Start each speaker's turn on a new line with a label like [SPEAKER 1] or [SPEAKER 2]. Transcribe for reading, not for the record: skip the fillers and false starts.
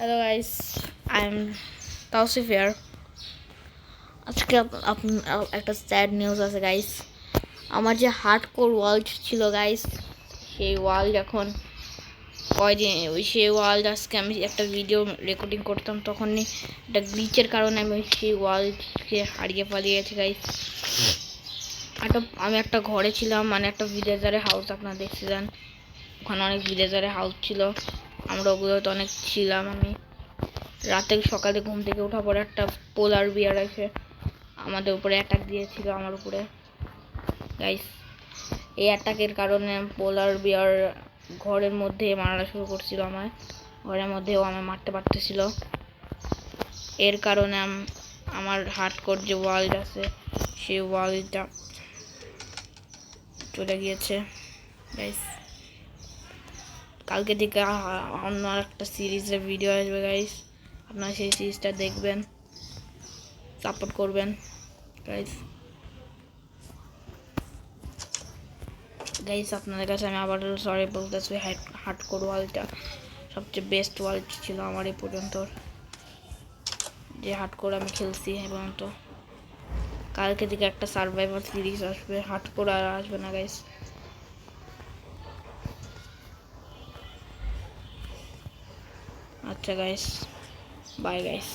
[SPEAKER 1] Hello guys, I am Tawsif here. আজকে একটা sad news আছে গাইস। আমার যে হার্ডকোর ওয়ার্ল্ড ছিল গাইস, সেই ওয়ার্ল্ড এখন সেই ওয়ার্ল্ড আজকে আমি একটা ভিডিও রেকর্ডিং করতাম, তখনই একটা গ্লিচের কারণে আমি সেই ওয়ার্ল্ডকে হারিয়ে পালিয়েছি গাইস। আমি একটা ঘরে ছিলাম, মানে একটা ভিলেজারের হাউস, আপনারা দেখছিলেন। ওখানে অনেক ভিলেজারের হাউস ছিল, আমরা ওগুলোতে অনেক ছিলাম। আমি রাতে সকালে ঘুম থেকে ওঠার পরে একটা পোলার বিয়ার এসে আমাদের উপরে অ্যাটাক দিয়েছিল, আমার উপরে গাইস। এই অ্যাটাকের কারণে পোলার বিয়ার ঘরের মধ্যে মারা শুরু করছিল, আমার ঘরের মধ্যেও আমায় মারতে পারতেছিল। এর কারণে আমার হার্ডকোর যে ওয়ার্ল্ড আছে সেই ওয়ার্ল্ডটা চলে গিয়েছে গাইস। কালকে থেকে অন্য একটা সিরিজের ভিডিও আসবে গাইস, আপনারা সেই সিরিজটা দেখবেন, সাপোর্ট করবেন গাইস। আপনাদের কাছে আমি আবার সরি বলতেছি, হার্ডকোর ওয়ার্ল্ডটা সবচেয়ে বেস্ট ওয়ার্ল্ড ছিল আমার এই পর্যন্ত, যে হার্ডকোর আমি খেলছি এবং তো কালকে থেকে একটা সার্ভাইভার সিরিজ আসবে, হার্ডকোর আর আসবে না গাইস। আচ্ছা গাইস, বাই গাইস।